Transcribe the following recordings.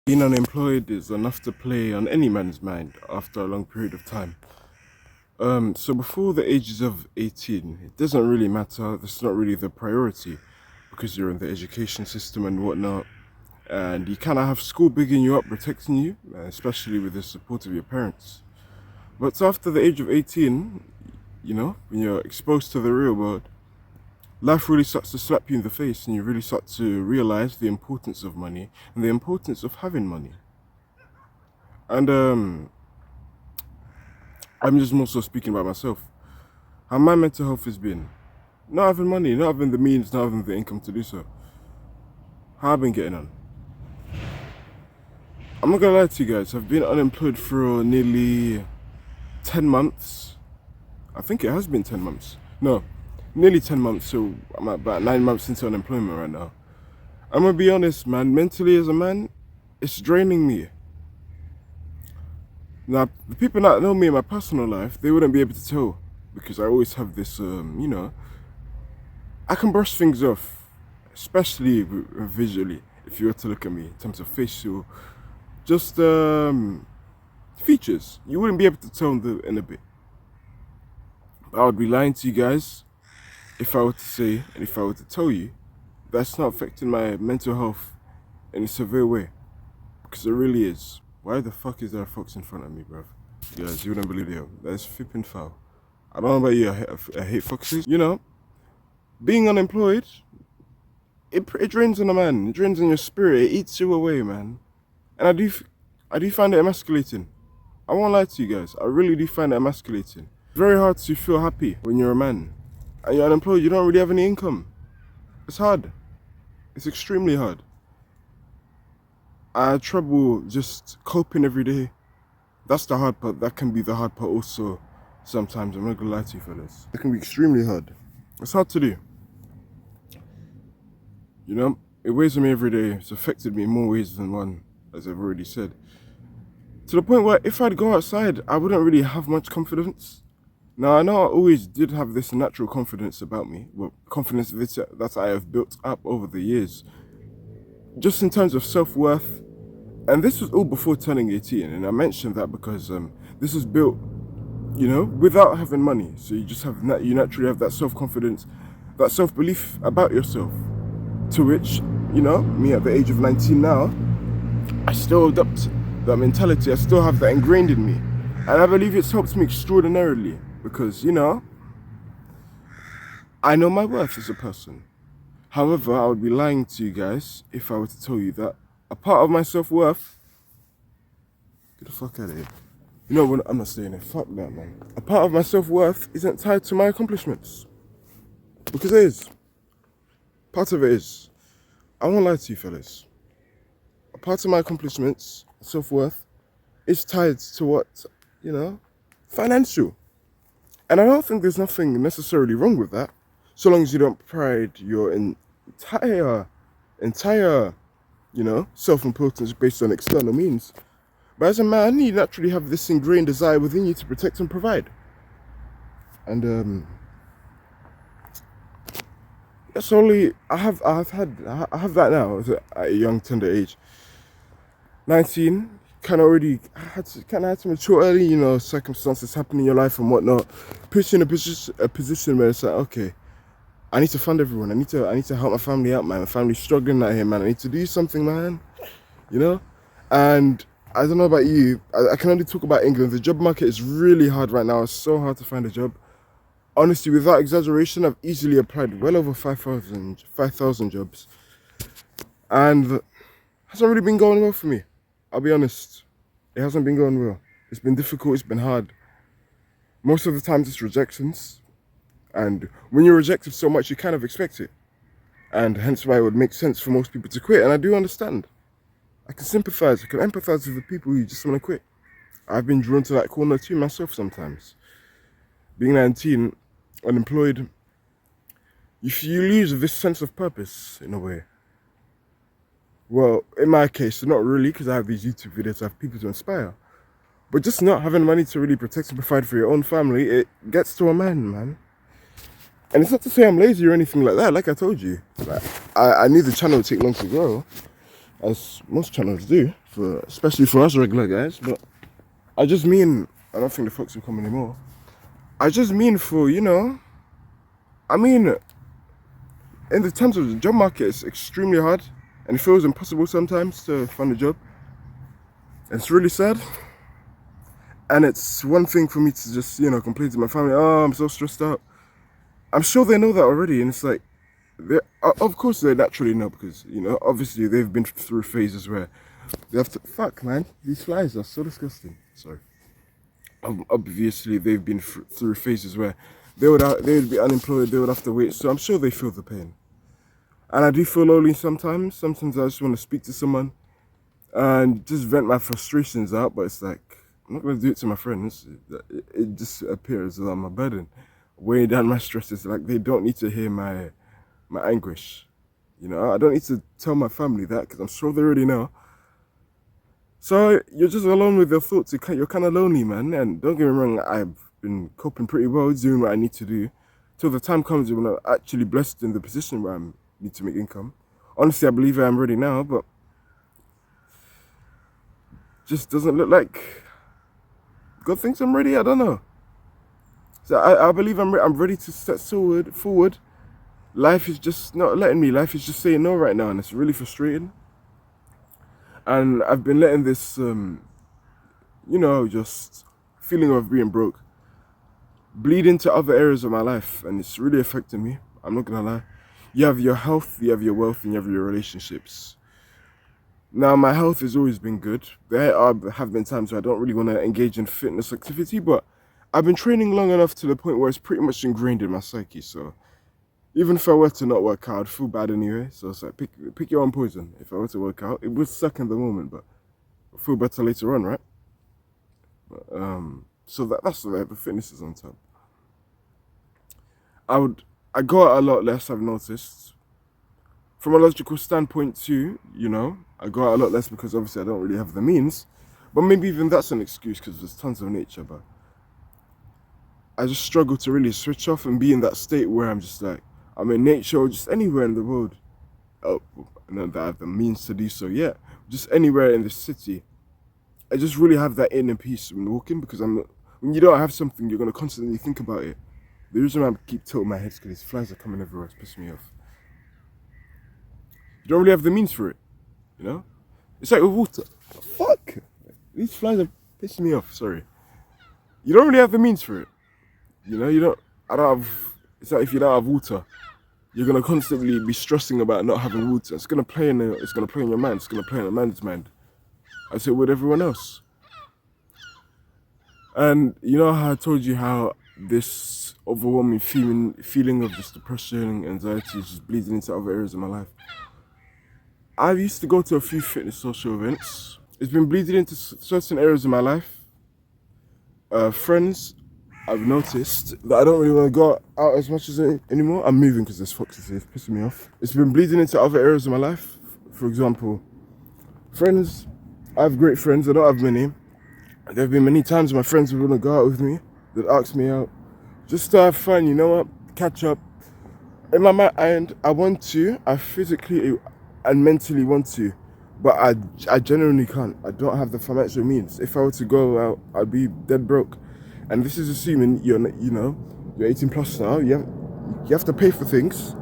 Being unemployed is enough to play on any man's mind after a long period of time. So before the ages of 18, it doesn't really matter. That's not really the priority because you're in the education system and whatnot. And you kind of have school bigging you up, protecting you, especially with the support of your parents. But after the age of 18, when you're exposed to the real world, life really starts to slap you in the face and you really start to realize the importance of money and the importance of having money. And I'm just more so speaking about myself. How my mental health has been. Not having money, not having the means, not having the income to do so. How I've been getting on. I'm not gonna lie to you guys, I've been unemployed for nearly 10 months. I think it has been 10 months. No, nearly 10 months, so I'm at about 9 months into unemployment right now. I'm gonna be honest, man, mentally as a man, it's draining me. Now, the people that know me in my personal life, they wouldn't be able to tell because I always have this, I can brush things off, especially visually. If you were to look at me in terms of facial, just features, you wouldn't be able to tell in a bit. I would be lying to you guys if I were to say and if I were to tell you that's not affecting my mental health in a severe way, because it really is. Why the fuck is there a fox in front of me, bruv? Guys, you wouldn't believe it. That's flipping foul. I don't know about you, I hate foxes. Being unemployed, it drains on a man. It drains on your spirit. It eats you away, man. And I do find it emasculating. I won't lie to you guys. I really do find it emasculating. It's very hard to feel happy when you're a man. And you're unemployed, you don't really have any income. It's hard. It's extremely hard. I have trouble just coping every day. That's the hard part. That can be the hard part also sometimes. I'm not gonna lie to you fellas. It can be extremely hard. It's hard to do. It weighs on me every day. It's affected me in more ways than one, as I've already said. To the point where if I'd go outside, I wouldn't really have much confidence. Now, I know I always did have this natural confidence about me. Well, confidence that I have built up over the years. Just in terms of self-worth. And this was all before turning 18. And I mentioned that because this was built, without having money. So you just have, you naturally have that self-confidence, that self-belief about yourself. To which, me at the age of 19 now, I still adopt that mentality. I still have that ingrained in me. And I believe it's helped me extraordinarily because, I know my worth as a person. However, I would be lying to you guys if I were to tell you that a part of my self-worth, get the fuck out of here. You know what? I'm not saying it. Fuck that, man. A part of my self-worth isn't tied to my accomplishments. Because it is. Part of it is. I won't lie to you fellas. A part of my accomplishments, self-worth, is tied to what, financial. And I don't think there's nothing necessarily wrong with that, so long as you don't pride your entire, self-importance based on external means. But as a man, you naturally have this ingrained desire within you to protect and provide. And that's only I have that now at a young tender age. 19, kind of had to mature early. Circumstances happen in your life and whatnot, push you in a position where it's like, okay, I need to fund everyone. I need to help my family out, man. My family's struggling out here, man. I need to do something, man. And I don't know about you. I can only talk about England. The job market is really hard right now. It's so hard to find a job. Honestly, without exaggeration, I've easily applied well over 5,000 jobs. And it hasn't really been going well for me. I'll be honest. It hasn't been going well. It's been difficult, it's been hard. Most of the times it's rejections. And when you're rejected so much, you kind of expect it. And hence why it would make sense for most people to quit. And I do understand. I can sympathize, I can empathize with the people who just want to quit. I've been drawn to that corner too myself sometimes. Being 19, unemployed, you lose this sense of purpose in a way. Well, in my case, not really, because I have these YouTube videos, I have people to inspire. But just not having money to really protect and provide for your own family, it gets to a man. And it's not to say I'm lazy or anything like that, like I told you. I knew the channel would take long to grow. as most channels do, especially for us regular guys. But I just mean, I don't think the fucks will come anymore. I just mean for, I mean, in the terms of the job market, it's extremely hard and it feels impossible sometimes to find a job. It's really sad. And it's one thing for me to just, complain to my family, oh, I'm so stressed out. I'm sure they know that already, and it's like, of course they naturally know because, obviously they've been through phases where they have to, fuck man, these flies are so disgusting, sorry. Obviously they've been through phases where they would be unemployed, they would have to wait, so I'm sure they feel the pain. And I do feel lonely sometimes I just want to speak to someone and just vent my frustrations out, but it's like, I'm not going to do it to my friends. It just appears that I'm a burden, weighing down my stresses. Like, they don't need to hear my anguish. I don't need to tell my family that because I'm sure they already know. So you're just alone with your thoughts. You're kind of lonely, man. And don't get me wrong, I've been coping pretty well, doing what I need to do. Till the time comes when I'm actually blessed in the position where I need to make income. Honestly, I believe I am ready now, but just doesn't look like God thinks I'm ready. I don't know. So I believe I'm ready to step forward. Life is just not letting me. Life is just saying no right now, and it's really frustrating. And I've been letting this, just feeling of being broke bleed into other areas of my life, and it's really affecting me. I'm not gonna lie. You have your health, you have your wealth, and you have your relationships. Now, my health has always been good. There have been times where I don't really want to engage in fitness activity, but I've been training long enough to the point where it's pretty much ingrained in my psyche. So even if I were to not work out, I'd feel bad anyway. So it's like, pick your own poison. If I were to work out, it would suck in the moment, but I'll feel better later on, right? But, so that's the fitness is on top. I go out a lot less, I've noticed. From a logical standpoint too, I go out a lot less because obviously I don't really have the means. But maybe even that's an excuse because there's tons of nature, but I just struggle to really switch off and be in that state where I'm just like, I'm in nature or just anywhere in the world. Oh, and that I have the means to do so, yeah. Just anywhere in the city. I just really have that inner peace when walking because when you don't have something, you're going to constantly think about it. The reason why I keep tilting my head is because these flies are coming everywhere, it's pissing me off. You don't really have the means for it, It's like with water. Fuck! These flies are pissing me off, sorry. You don't really have the means for it. It's like if you don't have water, you're going to constantly be stressing about not having water. It's going to play in your mind, it's going to play in a man's mind. As it would everyone else. And you know how I told you how this overwhelming feeling of just depression, anxiety is just bleeding into other areas of my life. I used to go to a few fitness social events. It's been bleeding into certain areas of my life. Friends, I've noticed that I don't really want to go out as much as anymore. I'm moving because there's foxes here, it's pissing me off. It's been bleeding into other areas of my life. For example, friends. I have great friends, I don't have many. There have been many times my friends would want to go out with me. They'd ask me out. Just to have fun, catch up. In my mind, I physically and mentally want to, but I genuinely can't. I don't have the financial means. If I were to go out, I'd be dead broke. And this is assuming you're 18 plus now. You have to pay for things,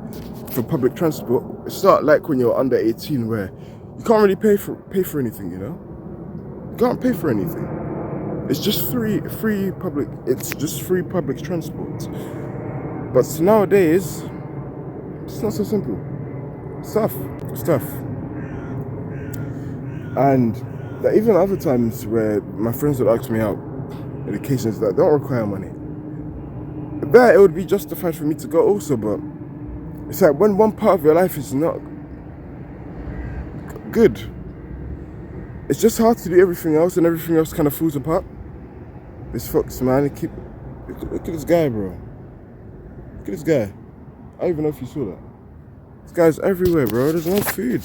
for public transport. It's not like when you're under 18 where you can't really pay for anything, You can't pay for anything. It's just free public transport. But nowadays, it's not so simple. It's tough. And there are even other times where my friends would ask me out on occasions that don't require money. There, it would be justified for me to go also, but it's like when one part of your life is not good, it's just hard to do everything else, and everything else kind of falls apart. This fox, man, look at this guy, bro. Look at this guy. I don't even know if you saw that. This guy's everywhere, bro. There's no food.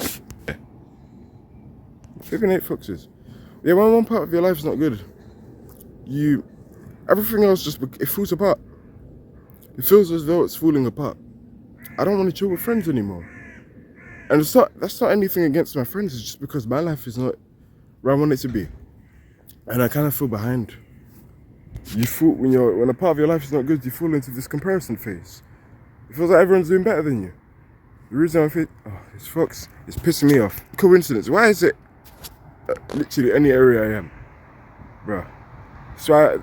Flipping 8 foxes. Yeah, when one part of your life is not good, everything else it falls apart. It feels as though it's falling apart. I don't want to chill with friends anymore. And that's not anything against my friends. It's just because my life is not where I want it to be, and I kind of feel behind. You fall when a part of your life is not good, you fall into this comparison phase. It feels like everyone's doing better than you. The reason I feel this Fox is pissing me off. Coincidence? Why is it literally any area I am, bro? So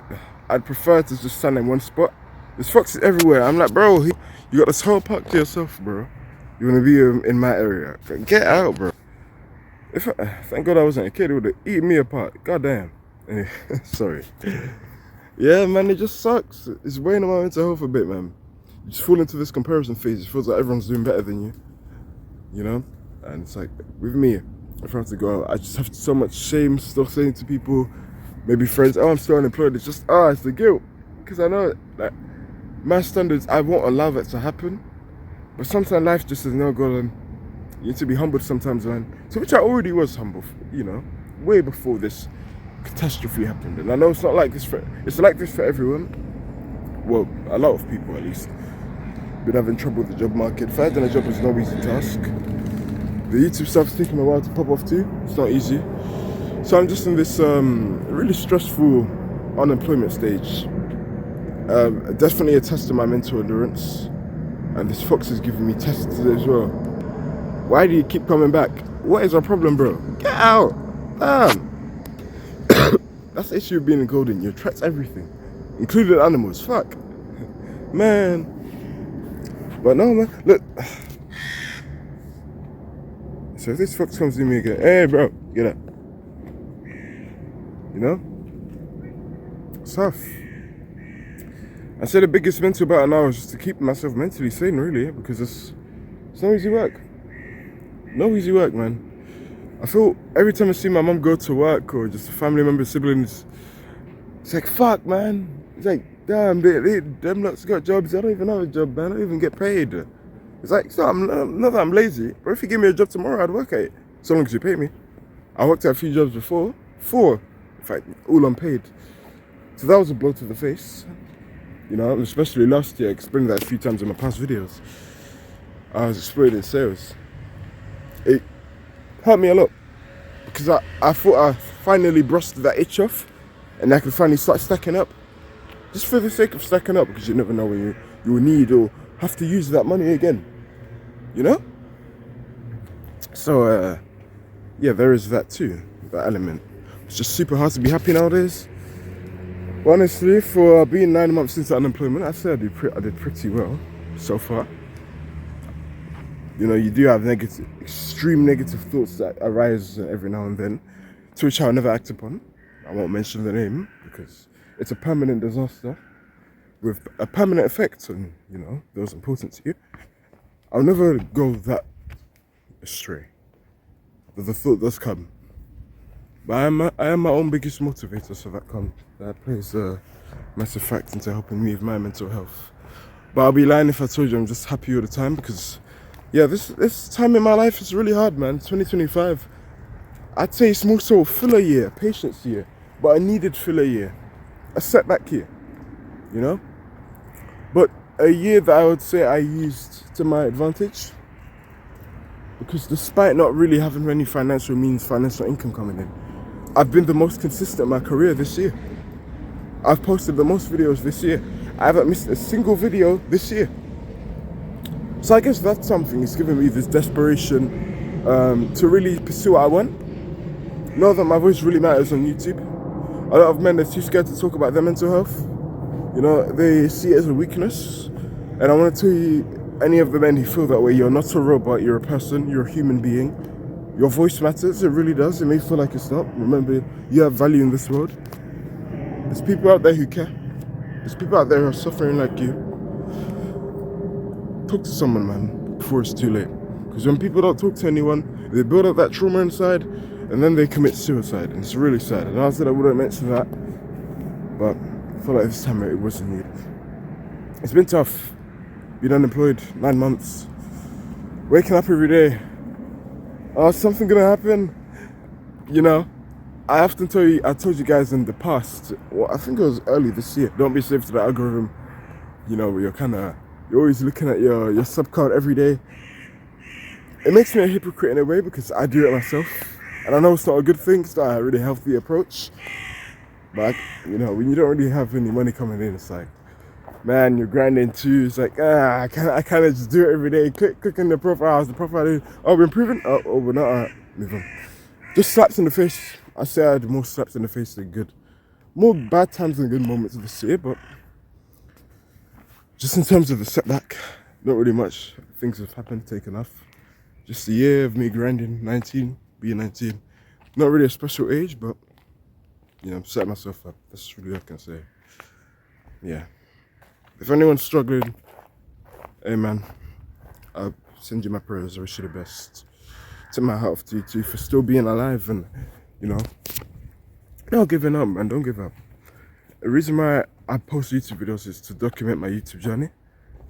I'd prefer to just stand in one spot. There's foxes everywhere. I'm like, bro, you got this whole park to yourself, bro. You want to be in my area? Get out, bro. Thank God I wasn't a kid. It would have eaten me apart. God damn. Anyway, sorry. Yeah, man, it just sucks. It's weighing on my mental health a bit, man. You just fall into this comparison phase. It feels like everyone's doing better than you, you know? And it's like, with me, if I have to go out, I just have so much shame still saying to people, maybe friends, oh, I'm still unemployed. It's just, it's the guilt. Because I know, like, my standards, I won't allow that to happen. But sometimes life just says, no, God, you need to be humbled sometimes, man. So, which I already was humble, you know, way before this catastrophe happened. And I know it's not like this it's like this for everyone. Well, a lot of people at least. Been having trouble with the job market. Finding a job is no easy task. The YouTube stuff's taking a while to pop off too. It's not easy. So I'm just in this really stressful unemployment stage. Definitely a test of my mental endurance. And this Fox is giving me tests as well. Why do you keep coming back? What is our problem, bro? Get out! Damn! That's the issue of being a golden. You attract everything, including animals. Fuck. Man. But no, man. Look. So if this Fox comes to me again, hey, bro, get up. You know? It's tough. I said the biggest mental battle now is just to keep myself mentally sane, really, because it's no easy work. No easy work, man. I feel every time I see my mum go to work or just a family member, siblings, it's like, fuck, man. It's like, damn, them lots got jobs. I don't even have a job, man. I don't even get paid. It's like, so not that I'm lazy, but if you give me a job tomorrow, I'd work at it, so long as you pay me. I worked at a few jobs before, 4, in fact, all unpaid. So that was a blow to the face. You know, especially last year, I explained that a few times in my past videos. I was exploited in sales. It hurt me a lot because I thought I finally brushed that itch off and I could finally start stacking up. Just for the sake of stacking up, because you never know when you will need or have to use that money again. You know? So, yeah, there is that too, that element. It's just super hard to be happy nowadays. Honestly, for being 9 months into unemployment, I'd say I did pretty well so far. You know, you do have extreme negative thoughts that arise every now and then, to which I'll never act upon. I won't mention the name because it's a permanent disaster with a permanent effect on, you know, those important to you. I'll never go that astray. But the thought does come. But I am my own biggest motivator, so that plays a massive factor into helping me with my mental health. But I'll be lying if I told you I'm just happy all the time, because yeah, this time in my life is really hard, man. 2025, I'd say it's more so filler year, patience year, but a needed filler year, a setback year, you know. But a year that I would say I used to my advantage, because despite not really having any financial income coming in, I've been the most consistent in my career this year. I've posted the most videos this year. I haven't missed a single video this year. So I guess that's something. It's given me this desperation to really pursue what I want. Know that my voice really matters on YouTube. A lot of men are too scared to talk about their mental health. You know, they see it as a weakness. And I want to tell you, any of the men who feel that way, you're not a robot, you're a person, you're a human being. Your voice matters, it really does. It may feel like it's not. Remember, you have value in this world. There's people out there who care. There's people out there who are suffering like you. Talk to someone, man, before it's too late. Because when people don't talk to anyone, they build up that trauma inside, and then they commit suicide. And it's really sad. And I said I wouldn't mention that, but I feel like this time it wasn't needed. It's been tough. Been unemployed 9 months. Waking up every day. Oh, something gonna happen? You know, I often I told you guys in the past, well, I think it was early this year, don't be slave to the algorithm. You know, where you're always looking at your sub card every day. it makes me a hypocrite in a way because I do it myself. And I know it's not a good thing, it's not a really healthy approach. But, you know, when you don't really have any money coming in, it's like, man, you're grinding too. It's like, I can't just do it every day. Click on the profile. How's the profile? Oh, we're improving? Oh, we're not. Alright, move on. Just slaps in the face. I say I had more slaps in the face than good. More bad times than good moments this year, but just in terms of the setback, not really much. Things have happened, taken off. Just a year of me grinding, 19, being 19. Not really a special age, but, you know, I'm setting myself up. That's really all I can say. Yeah. If anyone's struggling, hey man, I'll send you my prayers. I wish you the best. Tip my hat off to you too for still being alive and, you know, not giving up, man. Don't give up. The reason why I post YouTube videos is to document my YouTube journey.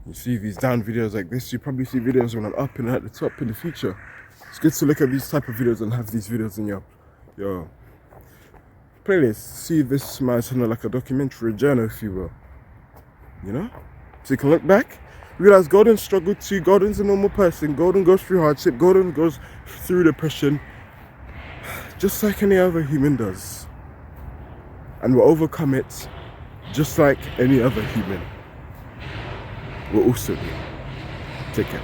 You see these down videos like this, you probably see videos when I'm up and at the top in the future. It's good to look at these type of videos and have these videos in your playlist. See this my channel like a documentary, a journal, if you will. You know? So you can look back, realize Golden struggled too. Golden's a normal person. Golden goes through hardship. Golden goes through depression. Just like any other human does. And we'll overcome it just like any other human will also do. Take care.